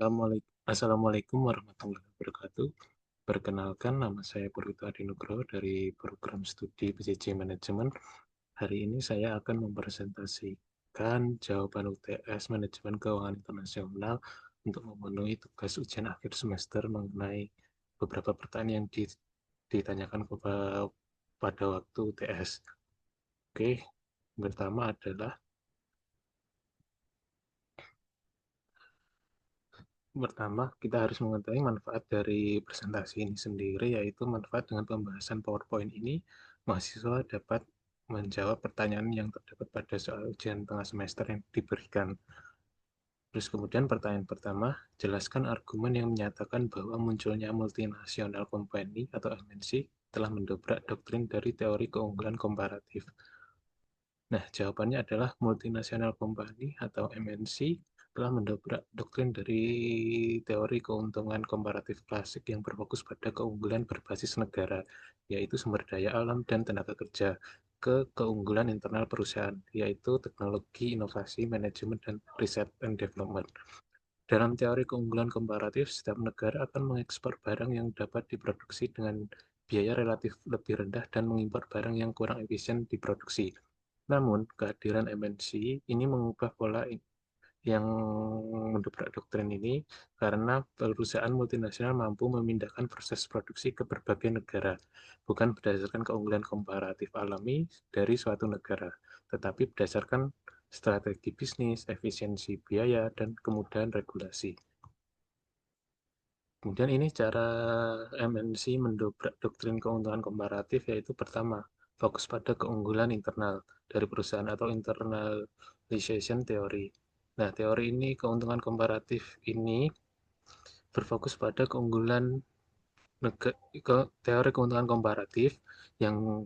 Assalamualaikum warahmatullahi wabarakatuh. Perkenalkan, nama saya Purwito Adinugroho dari program studi PJJ Manajemen. Hari ini saya akan mempresentasikan jawaban UTS Manajemen Keuangan Internasional untuk memenuhi tugas ujian akhir semester mengenai beberapa pertanyaan yang ditanyakan pada waktu UTS. Oke, pertama adalah Pertama, kita harus mengetahui manfaat dari presentasi ini sendiri, yaitu manfaat dengan pembahasan PowerPoint ini, mahasiswa dapat menjawab pertanyaan yang terdapat pada soal ujian tengah semester yang diberikan. Terus kemudian pertanyaan pertama, jelaskan argumen yang menyatakan bahwa munculnya multinasional company atau MNC telah mendobrak doktrin dari teori keunggulan komparatif. Nah, jawabannya adalah multinasional company atau MNC telah mendobrak doktrin dari teori keuntungan komparatif klasik yang berfokus pada keunggulan berbasis negara, yaitu sumber daya alam dan tenaga kerja, ke keunggulan internal perusahaan, yaitu teknologi, inovasi, manajemen, dan riset and development. Dalam teori keunggulan komparatif, setiap negara akan mengekspor barang yang dapat diproduksi dengan biaya relatif lebih rendah dan mengimpor barang yang kurang efisien diproduksi. Namun, kehadiran MNC ini mengubah pola yang mendobrak doktrin ini karena perusahaan multinasional mampu memindahkan proses produksi ke berbagai negara, bukan berdasarkan keunggulan komparatif alami dari suatu negara, tetapi berdasarkan strategi bisnis, efisiensi biaya, dan kemudahan regulasi. Kemudian ini cara MNC mendobrak doktrin keuntungan komparatif, yaitu pertama, fokus pada keunggulan internal dari perusahaan atau internalization theory. Nah, teori ini, keuntungan komparatif ini berfokus pada keunggulan teori keuntungan komparatif yang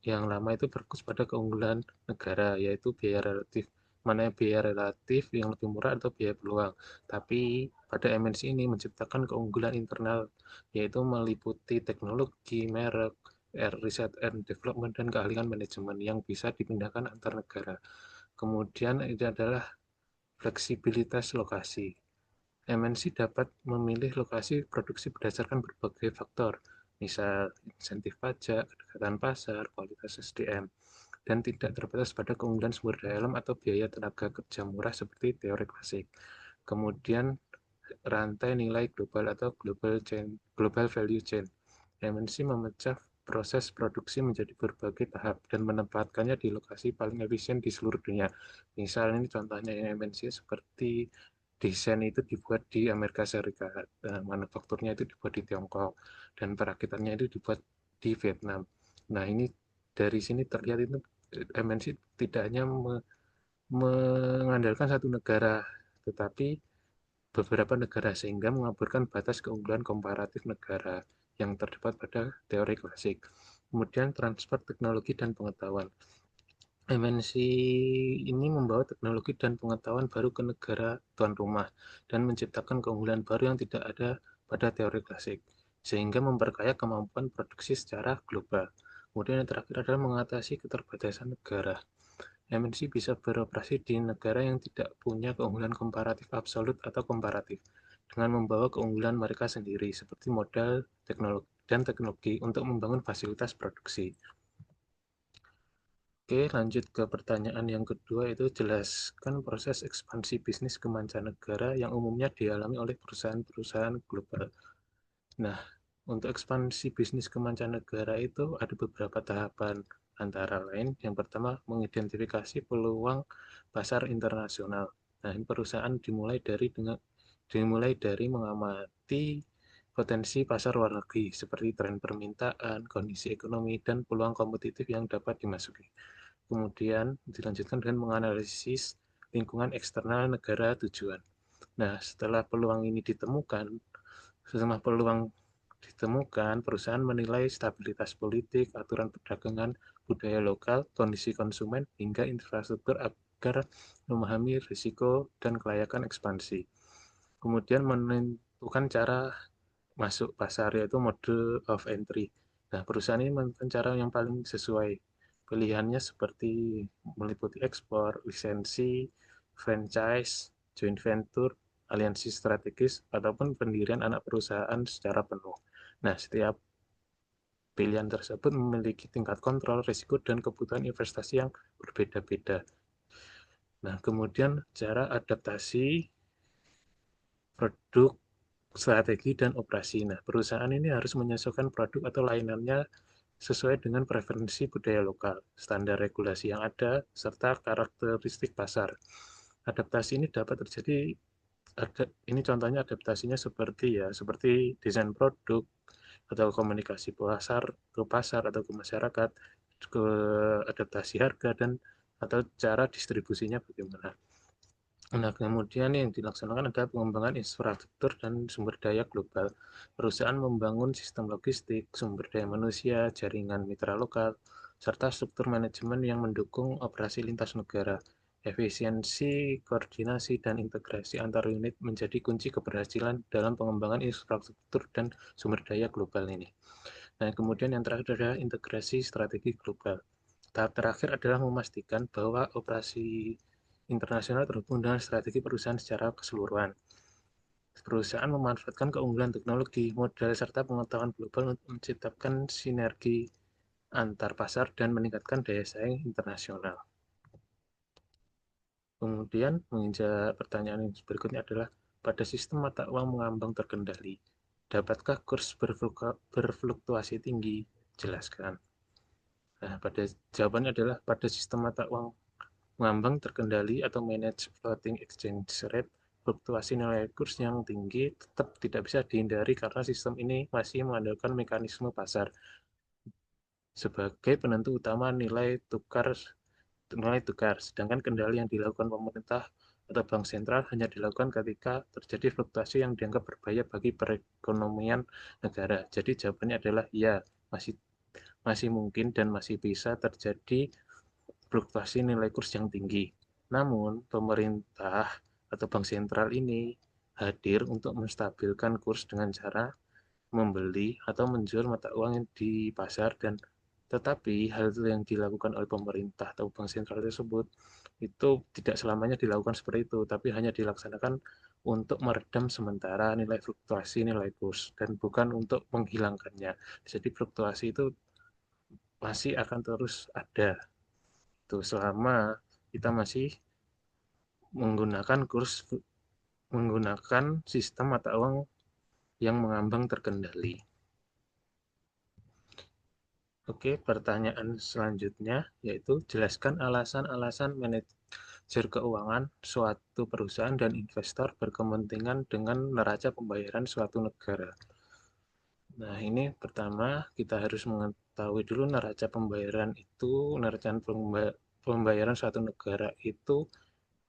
yang lama itu berfokus pada keunggulan negara, yaitu biaya relatif. Mana biaya relatif yang lebih murah atau biaya peluang. Tapi pada MNC ini menciptakan keunggulan internal, yaitu meliputi teknologi, merek, research and development, dan keahlian manajemen yang bisa dipindahkan antar negara. Kemudian ini adalah fleksibilitas lokasi. MNC dapat memilih lokasi produksi berdasarkan berbagai faktor, misal insentif pajak, kedekatan pasar, kualitas SDM, dan tidak terbatas pada keunggulan sumber daya alam atau biaya tenaga kerja murah seperti teori klasik. Kemudian rantai nilai global atau global value chain. MNC memecah proses produksi menjadi berbagai tahap dan menempatkannya di lokasi paling efisien di seluruh dunia. Misalnya ini contohnya yang MNC seperti desain itu dibuat di Amerika Serikat, manufakturnya itu dibuat di Tiongkok, dan perakitannya itu dibuat di Vietnam. Nah, ini dari sini terlihat itu MNC tidak hanya mengandalkan satu negara, tetapi beberapa negara sehingga mengaburkan batas keunggulan komparatif negara yang terdapat pada teori klasik. Kemudian transfer teknologi dan pengetahuan. MNC ini membawa teknologi dan pengetahuan baru ke negara tuan rumah dan menciptakan keunggulan baru yang tidak ada pada teori klasik, sehingga memperkaya kemampuan produksi secara global. Kemudian yang terakhir adalah mengatasi keterbatasan negara. MNC bisa beroperasi di negara yang tidak punya keunggulan komparatif absolut atau komparatif, dengan membawa keunggulan mereka sendiri, seperti modal, teknologi, dan teknologi untuk membangun fasilitas produksi. Oke, lanjut ke pertanyaan yang kedua, itu jelaskan proses ekspansi bisnis ke mancanegara yang umumnya dialami oleh perusahaan-perusahaan global. Nah, untuk ekspansi bisnis ke mancanegara itu ada beberapa tahapan, antara lain yang pertama mengidentifikasi peluang pasar internasional. Nah, ini perusahaan dimulai dari mengamati potensi pasar luar negeri seperti tren permintaan, kondisi ekonomi, dan peluang kompetitif yang dapat dimasuki. Kemudian dilanjutkan dengan menganalisis lingkungan eksternal negara tujuan. Nah, setelah peluang ditemukan, perusahaan menilai stabilitas politik, aturan perdagangan, budaya lokal, kondisi konsumen, hingga infrastruktur agar memahami risiko dan kelayakan ekspansi. Kemudian menentukan cara masuk pasar, yaitu mode of entry. Nah, perusahaan ini menentukan cara yang paling sesuai. Pilihannya seperti meliputi ekspor, lisensi, franchise, joint venture, aliansi strategis, ataupun pendirian anak perusahaan secara penuh. Nah, setiap pilihan tersebut memiliki tingkat kontrol, risiko, dan kebutuhan investasi yang berbeda-beda. Nah, kemudian cara adaptasi produk, strategi, dan operasi. Nah, perusahaan ini harus menyesuaikan produk atau layanannya sesuai dengan preferensi budaya lokal, standar regulasi yang ada, serta karakteristik pasar. Adaptasi ini dapat terjadi, ini contohnya adaptasinya seperti desain produk atau komunikasi ke pasar atau ke masyarakat, ke adaptasi harga dan atau cara distribusinya bagaimana. Nah, kemudian yang dilaksanakan adalah pengembangan infrastruktur dan sumber daya global. Perusahaan membangun sistem logistik, sumber daya manusia, jaringan mitra lokal, serta struktur manajemen yang mendukung operasi lintas negara. Efisiensi, koordinasi, dan integrasi antar unit menjadi kunci keberhasilan dalam pengembangan infrastruktur dan sumber daya global ini. Nah, kemudian yang terakhir adalah integrasi strategi global. Tahap terakhir adalah memastikan bahwa operasi internasional terhubung dengan strategi perusahaan secara keseluruhan. Perusahaan memanfaatkan keunggulan teknologi, modal, serta pengetahuan global untuk menciptakan sinergi antar pasar dan meningkatkan daya saing internasional. Kemudian, menginjak pertanyaan yang berikutnya adalah, pada sistem mata uang mengambang terkendali, dapatkah kurs berfluktuasi tinggi? Jelaskan. Nah, jawabannya adalah pada sistem mata uang mengambang terkendali atau manage floating exchange rate, fluktuasi nilai kurs yang tinggi tetap tidak bisa dihindari karena sistem ini masih mengandalkan mekanisme pasar sebagai penentu utama nilai tukar, sedangkan kendali yang dilakukan pemerintah atau bank sentral hanya dilakukan ketika terjadi fluktuasi yang dianggap berbahaya bagi perekonomian negara. Jadi jawabannya adalah ya, masih masih mungkin dan masih bisa terjadi fluktuasi nilai kurs yang tinggi. Namun, pemerintah atau bank sentral ini hadir untuk menstabilkan kurs dengan cara membeli atau menjual mata uang di pasar, dan tetapi hal yang dilakukan oleh pemerintah atau bank sentral tersebut itu tidak selamanya dilakukan seperti itu, tapi hanya dilaksanakan untuk meredam sementara nilai fluktuasi nilai kurs dan bukan untuk menghilangkannya. Jadi fluktuasi itu masih akan terus ada tuh selama kita masih menggunakan sistem mata uang yang mengambang terkendali. Oke, pertanyaan selanjutnya yaitu jelaskan alasan-alasan manajer keuangan suatu perusahaan dan investor berkepentingan dengan neraca pembayaran suatu negara. Nah, ini pertama kita harus mengetahui dulu neraca pembayaran suatu negara itu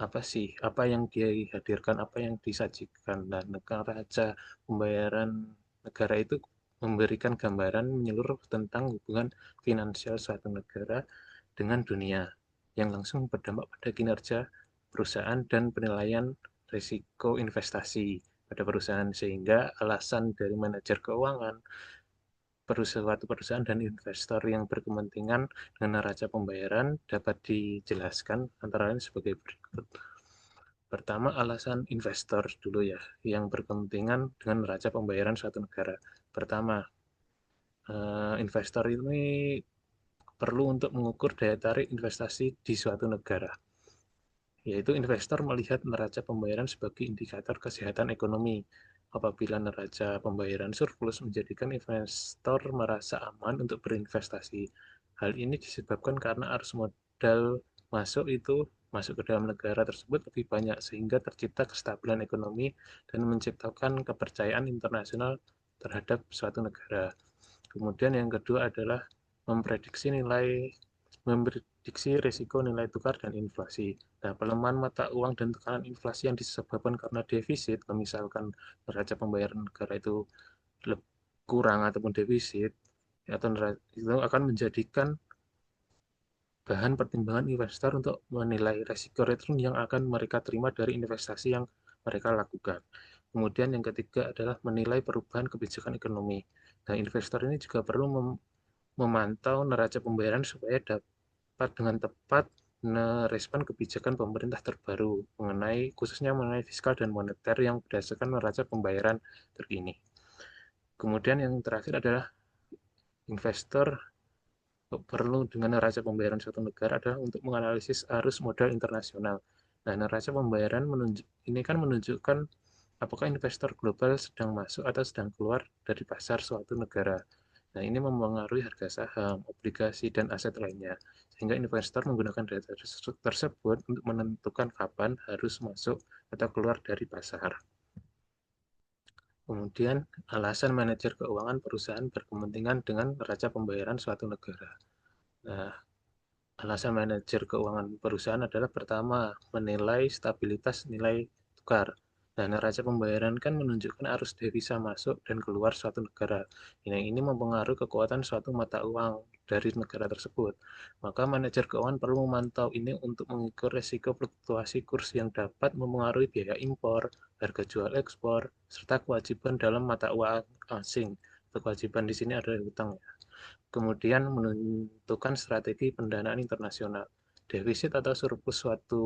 apa sih, apa yang dia hadirkan, apa yang disajikan. Dan neraca pembayaran negara itu memberikan gambaran menyeluruh tentang hubungan finansial suatu negara dengan dunia yang langsung berdampak pada kinerja perusahaan dan penilaian risiko investasi pada perusahaan, sehingga alasan dari manajer keuangan suatu perusahaan dan investor yang berkepentingan dengan neraca pembayaran dapat dijelaskan antara lain sebagai berikut. Pertama, alasan investor dulu ya, yang berkepentingan dengan neraca pembayaran suatu negara. Pertama, investor ini perlu untuk mengukur daya tarik investasi di suatu negara, yaitu investor melihat neraca pembayaran sebagai indikator kesehatan ekonomi. Apabila neraca pembayaran surplus, menjadikan investor merasa aman untuk berinvestasi. Hal ini disebabkan karena arus modal masuk ke dalam negara tersebut lebih banyak, sehingga tercipta kestabilan ekonomi dan menciptakan kepercayaan internasional terhadap suatu negara. Kemudian yang kedua adalah memprediksi risiko nilai tukar dan inflasi. Nah, pelemahan mata uang dan tekanan inflasi yang disebabkan karena defisit, misalkan neraca pembayaran negara itu kurang ataupun defisit, atau itu akan menjadikan bahan pertimbangan investor untuk menilai risiko return yang akan mereka terima dari investasi yang mereka lakukan. Kemudian yang ketiga adalah menilai perubahan kebijakan ekonomi. Nah, investor ini juga perlu memantau neraca pembayaran supaya dapat dengan tepat merespon kebijakan pemerintah terbaru khususnya mengenai fiskal dan moneter yang berdasarkan neraca pembayaran terkini. Kemudian yang terakhir adalah investor perlu dengan neraca pembayaran suatu negara adalah untuk menganalisis arus modal internasional. Nah, neraca pembayaran ini kan menunjukkan apakah investor global sedang masuk atau sedang keluar dari pasar suatu negara. Nah, ini mempengaruhi harga saham, obligasi, dan aset lainnya. Sehingga investor menggunakan data tersebut untuk menentukan kapan harus masuk atau keluar dari pasar. Kemudian, alasan manajer keuangan perusahaan berkepentingan dengan neraca pembayaran suatu negara. Nah, alasan manajer keuangan perusahaan adalah pertama, menilai stabilitas nilai tukar. Nah, neraca pembayaran kan menunjukkan arus devisa masuk dan keluar suatu negara. Yang ini mempengaruhi kekuatan suatu mata uang dari negara tersebut. Maka manajer keuangan perlu memantau ini untuk mengukur risiko fluktuasi kurs yang dapat mempengaruhi biaya impor, harga jual ekspor, serta kewajiban dalam mata uang asing. Kewajiban di sini adalah utang. Kemudian menentukan strategi pendanaan internasional. Defisit atau surplus suatu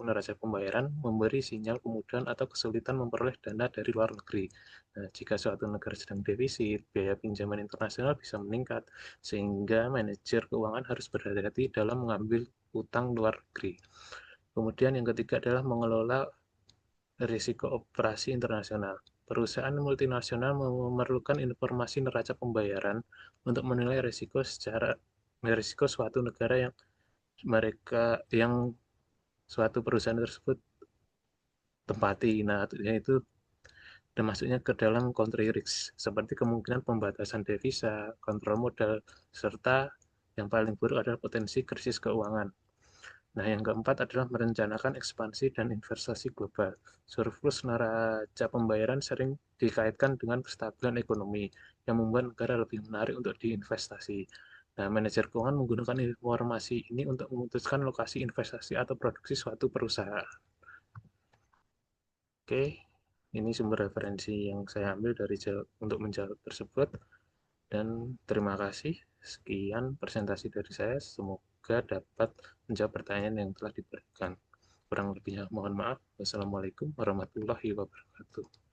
neraca pembayaran memberi sinyal kemudahan atau kesulitan memperoleh dana dari luar negeri. Nah, jika suatu negara sedang defisit, biaya pinjaman internasional bisa meningkat, sehingga manajer keuangan harus berhati-hati dalam mengambil utang luar negeri. Kemudian yang ketiga adalah mengelola risiko operasi internasional. Perusahaan multinasional memerlukan informasi neraca pembayaran untuk menilai risiko suatu negara yang suatu perusahaan tersebut tempati. Nah, itu termasuknya ke dalam country risk, seperti kemungkinan pembatasan devisa, kontrol modal, serta yang paling buruk adalah potensi krisis keuangan. Nah, yang keempat adalah merencanakan ekspansi dan investasi global. Surplus neraca pembayaran sering dikaitkan dengan kestabilan ekonomi yang membuat negara lebih menarik untuk diinvestasi. Nah, manajer keuangan menggunakan informasi ini untuk memutuskan lokasi investasi atau produksi suatu perusahaan. Oke, ini sumber referensi yang saya ambil untuk menjawab tersebut. Dan terima kasih. Sekian presentasi dari saya. Semoga dapat menjawab pertanyaan yang telah diberikan. Kurang lebihnya mohon maaf. Wassalamualaikum warahmatullahi wabarakatuh.